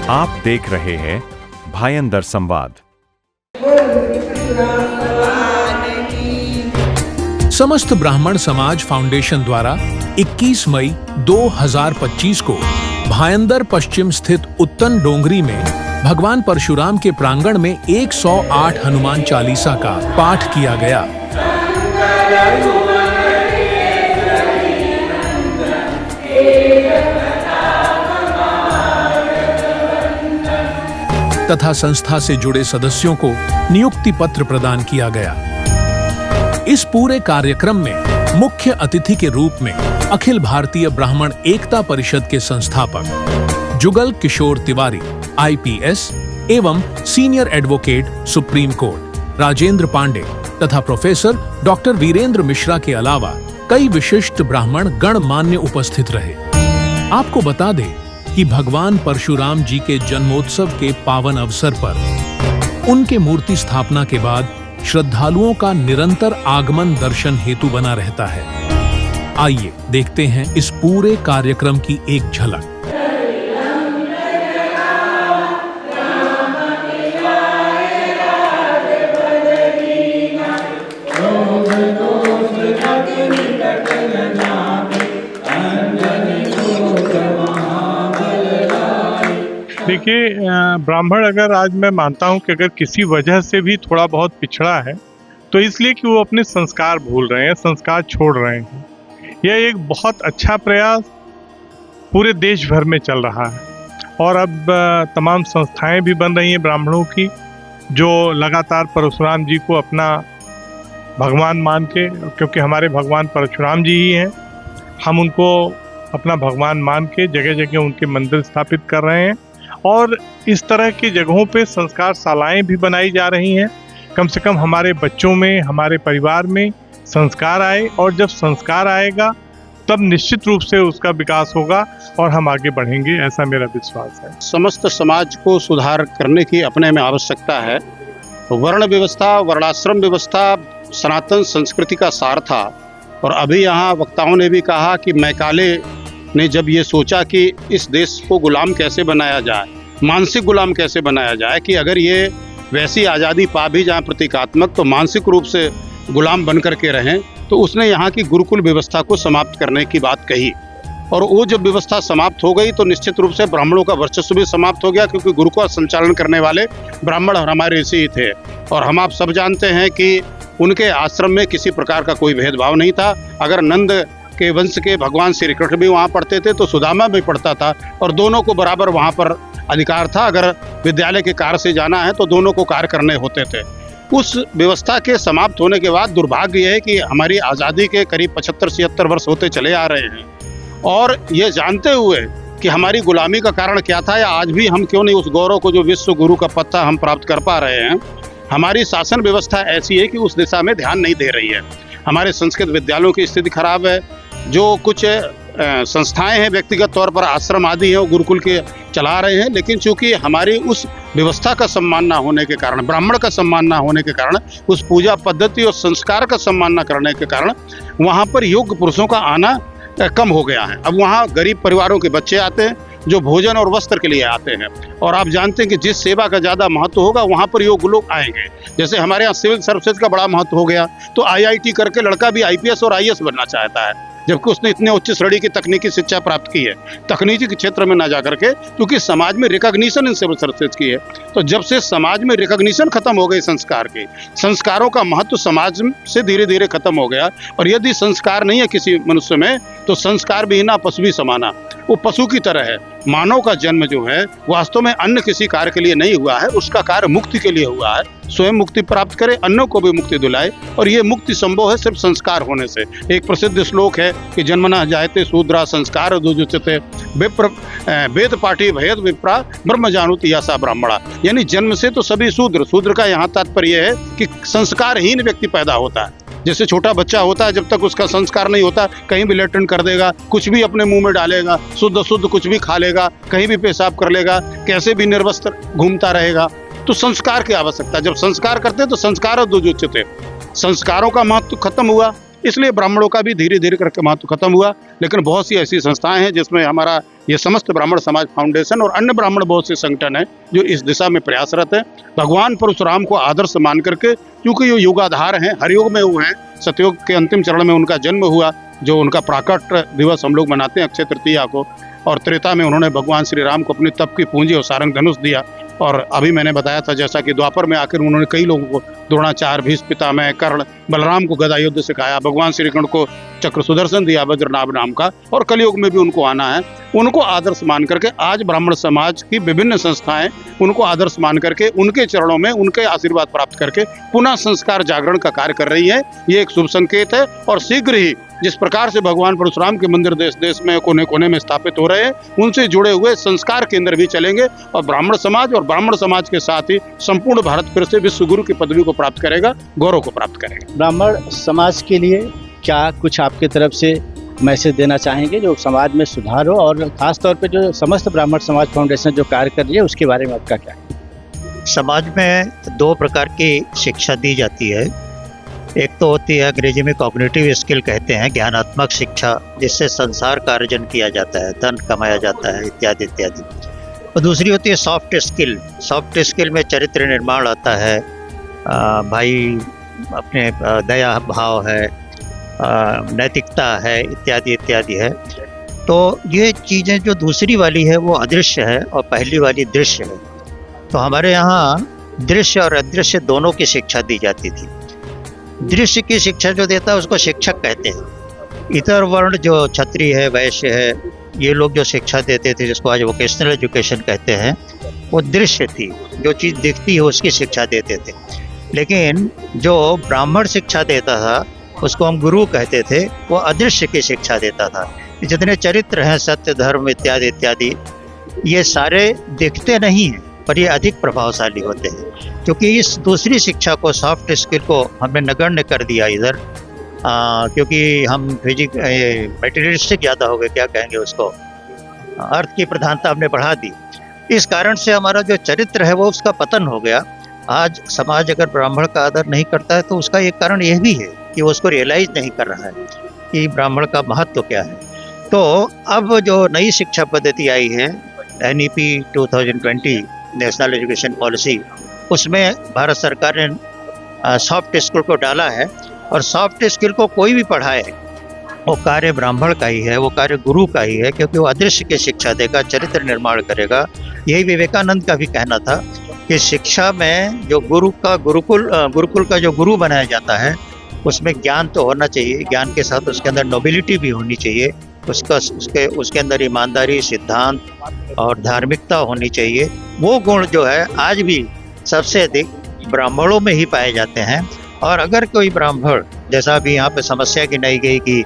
आप देख रहे हैं भायंदर संवाद। समस्त ब्राह्मण समाज फाउंडेशन द्वारा 21 मई 2025 को भायंदर पश्चिम स्थित उत्तन डोंगरी में भगवान परशुराम के प्रांगण में 108 हनुमान चालीसा का पाठ किया गया। तथा संस्था से जुड़े सदस्यों को नियुक्ति पत्र प्रदान किया गया। इस पूरे कार्यक्रम में मुख्य अतिथि के रूप में अखिल भारतीय ब्राह्मण एकता परिषद के संस्थापक जुगल किशोर तिवारी IPS एवं senior advocate supreme court Rajendra Pandey तथा प्रोफेसर डॉक्टर वीरेंद्र मिश्रा के अलावा कई विशिष्ट ब्राह्मण गणमान्य उपस्थित रहे। आपको बता दें कि भगवान परशुराम जी के जन्मोत्सव के पावन अवसर पर उनके मूर्ति स्थापना के बाद श्रद्धालुओं का निरंतर आगमन दर्शन हेतु बना रहता है। आइए देखते हैं इस पूरे कार्यक्रम की एक झलक। देखिए, ब्राह्मण अगर आज मैं मानता हूं कि अगर किसी वजह से भी थोड़ा बहुत पिछड़ा है तो इसलिए कि वो अपने संस्कार भूल रहे हैं, संस्कार छोड़ रहे हैं। यह एक बहुत अच्छा प्रयास पूरे देश भर में चल रहा है और अब तमाम संस्थाएं भी बन रही हैं ब्राह्मणों की, जो लगातार परशुराम जी को अपना भगवान मान के, क्योंकि हमारे भगवान परशुराम जी ही हैं, हम उनको अपना भगवान मान के जगह जगह उनके मंदिर स्थापित कर रहे हैं। और इस तरह की जगहों पे संस्कार शालाएं भी बनाई जा रही हैं। कम से कम हमारे बच्चों में, हमारे परिवार में संस्कार आए, और जब संस्कार आएगा तब निश्चित रूप से उसका विकास होगा और हम आगे बढ़ेंगे, ऐसा मेरा विश्वास है। समस्त समाज को सुधार करने की अपने में आवश्यकता है। वर्ण व्यवस्था, वर्णाश्रम व्यवस्था सनातन संस्कृति का सार था। और अभी यहाँ वक्ताओं ने भी कहा कि मैकाले ने जब ये सोचा कि इस देश को गुलाम कैसे बनाया जाए, मानसिक गुलाम कैसे बनाया जाए, कि अगर ये वैसी आज़ादी पा भी जाए प्रतीकात्मक, तो मानसिक रूप से गुलाम बन करके रहें, तो उसने यहाँ की गुरुकुल व्यवस्था को समाप्त करने की बात कही। और वो जब व्यवस्था समाप्त हो गई तो निश्चित रूप से ब्राह्मणों का वर्चस्व भी समाप्त हो गया, क्योंकि गुरु का संचालन करने वाले ब्राह्मण और हमारे ऋषि ही थे। और हम आप सब जानते हैं कि उनके आश्रम में किसी प्रकार का कोई भेदभाव नहीं था। अगर नंद के वंश के भगवान श्री कृष्ण भी वहाँ पढ़ते थे तो सुदामा भी पढ़ता था, और दोनों को बराबर वहाँ पर अधिकार था। अगर विद्यालय के कार्य से जाना है तो दोनों को कार्य करने होते थे। उस व्यवस्था के समाप्त होने के बाद दुर्भाग्य यह है कि हमारी आज़ादी के करीब 75-76 वर्ष होते चले आ रहे हैं, और ये जानते हुए कि हमारी गुलामी का कारण क्या था, या आज भी हम क्यों नहीं उस गौरव को जो विश्व गुरु का पद था हम प्राप्त कर पा रहे हैं। हमारी शासन व्यवस्था ऐसी है कि उस दिशा में ध्यान नहीं दे रही है। हमारे संस्कृत विद्यालयों की स्थिति खराब है। जो कुछ संस्थाएं हैं व्यक्तिगत तौर पर, आश्रम आदि हैं, वो गुरुकुल के चला रहे हैं, लेकिन चूंकि हमारी उस व्यवस्था का सम्मान ना होने के कारण, ब्राह्मण का सम्मान ना होने के कारण, उस पूजा पद्धति और संस्कार का सम्मान ना करने के कारण वहाँ पर योग्य पुरुषों का आना कम हो गया है। अब वहाँ गरीब परिवारों के बच्चे आते हैं जो भोजन और वस्त्र के लिए आते हैं, और आप जानते हैं कि जिस सेवा का ज़्यादा महत्व होगा वहाँ पर योग्य लोग आएंगे। जैसे हमारे यहाँ सिविल सर्विसेज का बड़ा महत्व हो गया, तो IIT करके लड़का भी IPS और IAS बनना चाहता है, जबकि उसने इतने उच्च श्रेणी की तकनीकी शिक्षा प्राप्त की है। तकनीकी के क्षेत्र में ना जाकर के, क्योंकि समाज में रिकॉग्निशन इन सिविल सर्विसेज की है। तो जब से समाज में रिकॉग्निशन खत्म हो गई संस्कार की, संस्कारों का महत्व समाज से धीरे धीरे खत्म हो गया। और यदि संस्कार नहीं है किसी मनुष्य में, तो संस्कार बिना पशु भी समाना, वो पशु की तरह है। मानव का जन्म जो है वास्तव में अन्य किसी कार्य के लिए नहीं हुआ है, उसका कार्य मुक्ति के लिए हुआ है। स्वयं मुक्ति प्राप्त करे, अन्यों को भी मुक्ति दिलाए, और ये मुक्ति संभव है सिर्फ संस्कार होने से। एक प्रसिद्ध श्लोक है कि जन्मना जायते शूद्रा संस्कार दुजुचते विप्र वेद पाठी भयद विप्रा ब्रह्म जानुति यासा ब्राह्मणा। यानी जन्म से तो सभी शूद्र का यहाँ तात्पर्य है कि संस्कारहीन व्यक्ति पैदा होता है। जैसे छोटा बच्चा होता है, जब तक उसका संस्कार नहीं होता कहीं भी लेटन कर देगा, कुछ भी अपने मुंह में डालेगा, शुद्ध कुछ भी खा लेगा, कहीं भी पेशाब कर लेगा, कैसे भी निर्वस्त्र घूमता रहेगा। तो संस्कार की आवश्यकता, जब संस्कार करते तो संस्कार दुजुच्यते, संस्कारों का महत्व खत्म हुआ। इसलिए ब्राह्मणों का भी धीरे धीरे करके महत्व खत्म हुआ। लेकिन बहुत सी ऐसी संस्थाएं हैं जिसमें हमारा ये समस्त ब्राह्मण समाज फाउंडेशन और अन्य ब्राह्मण बहुत से संगठन हैं जो इस दिशा में प्रयासरत है। भगवान परशुराम को आदर्श मान करके, क्योंकि ये युगाधार हैं, हर युग में वो हैं, सतयुग के अंतिम चरण में उनका जन्म हुआ, जो उनका प्राकट दिवस हम लोग मनाते हैं अक्षय तृतीया को, और त्रेता में उन्होंने भगवान श्री राम को अपनी तप की पूंजी और सारंग धनुष दिया। और अभी मैंने बताया था जैसा कि द्वापर में आकर उन्होंने कई लोगों को, द्रोणाचार्य, भीष्म पितामह, कर्ण, बलराम को गदा युद्ध सिखाया, भगवान श्री कृष्ण को चक्र सुदर्शन दिया वज्रनाभ नाम का, और कलयुग में भी उनको आना है। उनको आदर्श मान करके आज ब्राह्मण समाज की विभिन्न संस्थाएं उनको आदर्श मान करके उनके चरणों में उनके आशीर्वाद प्राप्त करके पुनः संस्कार जागरण का कार्य कर रही है। ये एक शुभ संकेत है। और शीघ्र ही जिस प्रकार से भगवान परशुराम के मंदिर देश देश में कोने कोने में स्थापित हो रहे हैं, उनसे जुड़े हुए संस्कार केंद्र भी चलेंगे और ब्राह्मण समाज के साथ ही संपूर्ण भारत फिर से विश्व गुरु की पदवी को प्राप्त करेगा, गौरव को प्राप्त करेगा। ब्राह्मण समाज के लिए क्या कुछ आपके तरफ से मैसेज देना चाहेंगे जो समाज में सुधार हो, और खास तौर पे जो समस्त ब्राह्मण समाज फाउंडेशन जो कार्य कर रही है उसके बारे में आपका क्या है? समाज में दो प्रकार की शिक्षा दी जाती है। एक तो होती है अंग्रेजी में कॉग्निटिव स्किल कहते हैं, ज्ञानात्मक शिक्षा, जिससे संसार का अर्जन किया जाता है, धन कमाया जाता है, इत्यादि इत्यादि। और दूसरी होती है सॉफ्ट स्किल। सॉफ्ट स्किल में चरित्र निर्माण आता है, भाई अपने दया भाव है, नैतिकता है, इत्यादि इत्यादि है। तो ये चीज़ें जो दूसरी वाली है वो अदृश्य है और पहली वाली दृश्य है। तो हमारे यहाँ दृश्य और अदृश्य दोनों की शिक्षा दी जाती थी। दृश्य की शिक्षा जो देता है उसको शिक्षक कहते हैं। इतर वर्ण जो क्षत्रिय है, वैश्य है, ये लोग जो शिक्षा देते थे जिसको आज वोकेशनल एजुकेशन कहते हैं, वो दृश्य थी, जो चीज़ दिखती है उसकी शिक्षा देते थे। लेकिन जो ब्राह्मण शिक्षा देता था उसको हम गुरु कहते थे, वो अदृश्य की शिक्षा देता था। जितने चरित्र हैं, सत्य, धर्म इत्यादि इत्यादि, ये सारे दिखते नहीं हैं पर ये अधिक प्रभावशाली होते हैं, क्योंकि इस दूसरी शिक्षा को, सॉफ्ट स्किल को हमने नगण्य कर दिया इधर, क्योंकि हम मटेरियलिस्टिक ज़्यादा हो गए, क्या कहेंगे उसको, अर्थ की प्रधानता हमने बढ़ा दी। इस कारण से हमारा जो चरित्र है वो उसका पतन हो गया। आज समाज अगर ब्राह्मण का आदर नहीं करता है तो उसका एक कारण यह भी है कि वो उसको रियलाइज नहीं कर रहा है कि ब्राह्मण का महत्व क्या है। तो अब जो नई शिक्षा पद्धति आई है, NEP 2020 नेशनल एजुकेशन पॉलिसी, उसमें भारत सरकार ने सॉफ्ट स्किल को डाला है। और सॉफ्ट स्किल को कोई भी पढ़ाए वो कार्य ब्राह्मण का ही है, वो कार्य गुरु का ही है, क्योंकि वो अदृश्य की शिक्षा देगा, चरित्र निर्माण करेगा। यही विवेकानंद का भी कहना था कि शिक्षा में जो गुरुकुल का जो गुरु बनाया जाता है उसमें ज्ञान तो होना चाहिए, ज्ञान के साथ उसके अंदर नोबिलिटी भी होनी चाहिए, उसके अंदर ईमानदारी, सिद्धांत और धार्मिकता होनी चाहिए। वो गुण जो है आज भी सबसे अधिक ब्राह्मणों में ही पाए जाते हैं। और अगर कोई ब्राह्मण, जैसा अभी यहाँ पे समस्या गिनाई गई कि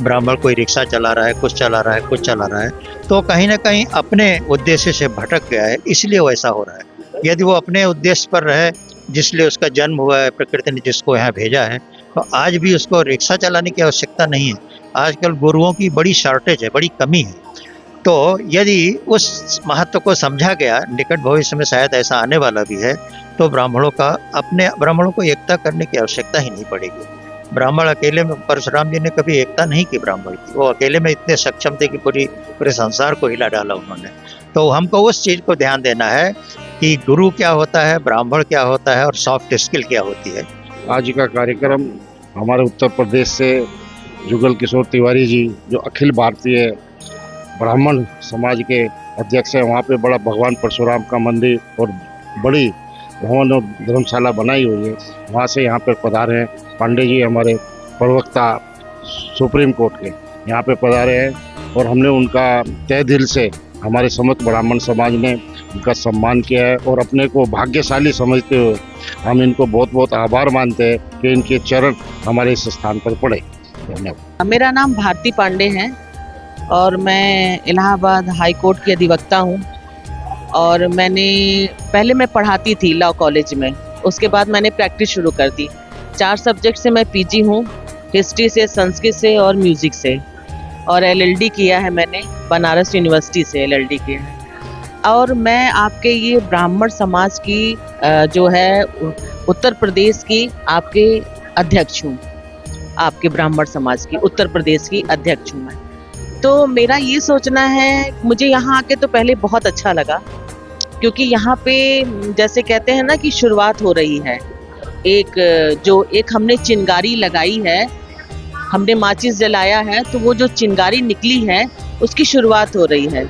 ब्राह्मण कोई रिक्शा चला रहा है, कुछ चला रहा है, तो कहीं ना कहीं अपने उद्देश्य से भटक गया है, इसलिए वैसा हो रहा है। यदि वो अपने उद्देश्य पर रहे जिसलिए उसका जन्म हुआ है, प्रकृति ने जिसको यहाँ भेजा है, तो आज भी उसको रिक्शा चलाने की आवश्यकता नहीं है। आजकल गुरुओं की बड़ी शॉर्टेज है, बड़ी कमी है। तो यदि उस महत्व को समझा गया, निकट भविष्य में शायद ऐसा आने वाला भी है, तो ब्राह्मणों को एकता करने की आवश्यकता ही नहीं पड़ेगी। ब्राह्मण अकेले में, परशुराम जी ने कभी एकता नहीं की ब्राह्मण की, वो अकेले में इतने सक्षम थे कि पूरे संसार को हिला डाला उन्होंने। तो हमको उस चीज़ को ध्यान देना है कि गुरु क्या होता है, ब्राह्मण क्या होता है और सॉफ्ट स्किल क्या होती है। आज का कार्यक्रम हमारे उत्तर प्रदेश से जुगल किशोर तिवारी जी, जो अखिल भारतीय ब्राह्मण समाज के अध्यक्ष हैं, वहाँ पे बड़ा भगवान परशुराम का मंदिर और बड़ी भवन और धर्मशाला बनाई हुई है, वहाँ से यहाँ पर पधारे हैं। पांडे जी हमारे प्रवक्ता सुप्रीम कोर्ट के यहाँ पे पधारे हैं और हमने उनका तहे दिल से, हमारे समस्त ब्राह्मण समाज ने उनका सम्मान किया है और अपने को भाग्यशाली समझते हुए हम इनको बहुत बहुत आभार मानते हैं कि इनके चरण हमारे इस स्थान पर पड़े। धन्यवाद। मेरा नाम भारती पांडे है और मैं इलाहाबाद हाई कोर्ट की अधिवक्ता हूँ। और पहले मैं पढ़ाती थी लॉ कॉलेज में, उसके बाद मैंने प्रैक्टिस शुरू कर दी। 4 सब्जेक्ट से मैं पीजी हूँ, हिस्ट्री से, संस्कृत से और म्यूज़िक से। और LLD किया है मैंने, बनारस यूनिवर्सिटी से LLD किया है। और मैं आपके ये ब्राह्मण समाज की जो है उत्तर प्रदेश की आपके अध्यक्ष हूँ। आपके ब्राह्मण समाज की, उत्तर प्रदेश की अध्यक्ष हूँ मैं। तो मेरा ये सोचना है, मुझे यहाँ आके तो पहले बहुत अच्छा लगा, क्योंकि यहाँ पे जैसे कहते हैं ना कि शुरुआत हो रही है। एक हमने चिंगारी लगाई है, हमने माचिस जलाया है, तो वो जो चिंगारी निकली है उसकी शुरुआत हो रही है।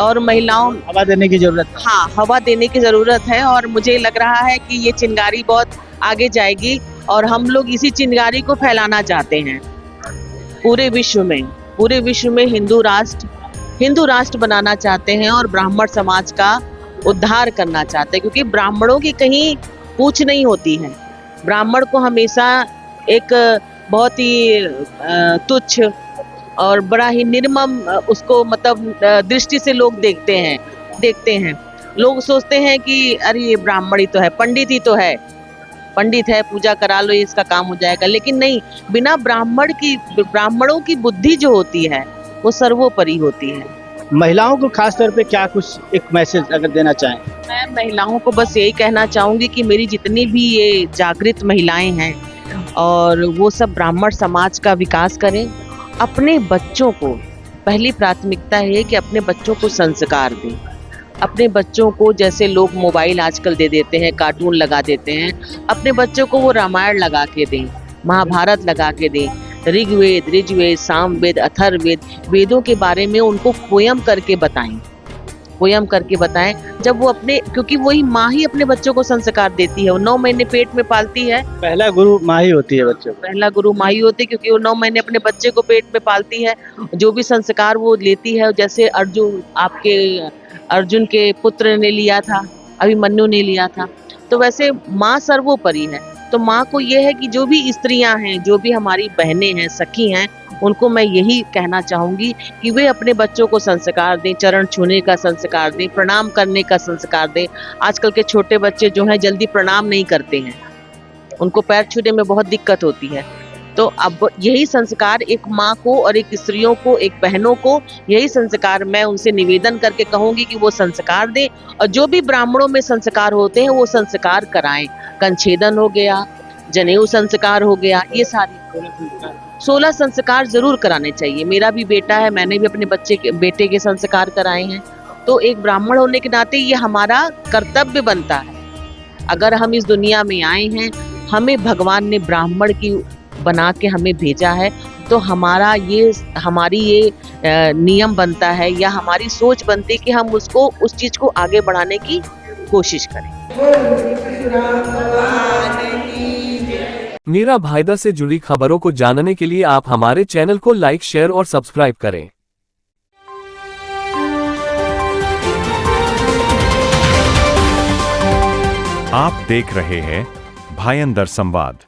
और महिलाओं, हवा देने की जरूरत है। हाँ, हवा देने की ज़रूरत है। और मुझे लग रहा है कि ये चिंगारी बहुत आगे जाएगी और हम लोग इसी चिंगारी को फैलाना चाहते हैं पूरे विश्व में हिंदू राष्ट्र बनाना चाहते हैं और ब्राह्मण समाज का उद्धार करना चाहते हैं, क्योंकि ब्राह्मणों की कहीं पूछ नहीं होती है। ब्राह्मण को हमेशा एक बहुत ही तुच्छ और बड़ा ही निर्मम उसको मतलब दृष्टि से लोग देखते हैं। लोग सोचते हैं कि अरे ये ब्राह्मण ही तो है, पंडित है, पूजा करा लो, इसका काम हो जाएगा। लेकिन नहीं, बिना ब्राह्मणों की बुद्धि जो होती है वो सर्वोपरि होती है। महिलाओं को खास तौर पे क्या कुछ एक मैसेज अगर देना चाहें? मैं महिलाओं को बस यही कहना चाहूँगी कि मेरी जितनी भी ये जागृत महिलाएं हैं और वो सब ब्राह्मण समाज का विकास करें। अपने बच्चों को पहली प्राथमिकता है कि अपने बच्चों को संस्कार दें। अपने बच्चों को, जैसे लोग मोबाइल आजकल दे देते हैं, कार्टून लगा देते हैं, अपने बच्चों को वो रामायण लगा के दें, महाभारत लगा के दें, ऋग्वेद, सामवेद, अथर्ववेद, वेदों के बारे में उनको पोयम करके बताएं। जब वो क्योंकि वही माँ ही अपने बच्चों को संस्कार देती है। वो 9 महीने पेट में पालती है। पहला गुरु माँ ही होती है बच्चों को। पहला गुरु माँ ही होती है, क्योंकि वो 9 महीने अपने बच्चे को पेट में पालती है। जो भी संस्कार वो लेती है, जैसे अर्जुन के पुत्र ने लिया था, अभिमन्यु ने लिया था, तो वैसे माँ सर्वोपरि है। तो माँ को ये है कि जो भी स्त्रियां हैं, जो भी हमारी बहनें हैं, सखी हैं, उनको मैं यही कहना चाहूँगी कि वे अपने बच्चों को संस्कार दें, चरण छूने का संस्कार दें, प्रणाम करने का संस्कार दें। आजकल के छोटे बच्चे जो हैं जल्दी प्रणाम नहीं करते हैं, उनको पैर छूने में बहुत दिक्कत होती है। तो अब यही संस्कार एक माँ को और एक स्त्रियों को, एक बहनों को, यही संस्कार मैं उनसे निवेदन करके कहूँगी कि वो संस्कार दें। और जो भी ब्राह्मणों में संस्कार होते हैं वो संस्कार कराएं। कंछेदन हो गया, जनेऊ संस्कार हो गया, ये सारे 16 संस्कार जरूर कराने चाहिए। मेरा भी बेटा है, मैंने भी अपने बेटे के संस्कार कराए हैं। तो एक ब्राह्मण होने के नाते ये हमारा कर्तव्य बनता है। अगर हम इस दुनिया में आए हैं, हमें भगवान ने ब्राह्मण की बना के हमें भेजा है, तो हमारी ये नियम बनता है या हमारी सोच बनती है कि हम उस चीज को आगे बढ़ाने की कोशिश करें। मीरा भाईदा से जुड़ी खबरों को जानने के लिए आप हमारे चैनल को लाइक, शेयर और सब्सक्राइब करें। आप देख रहे हैं भायंदर संवाद।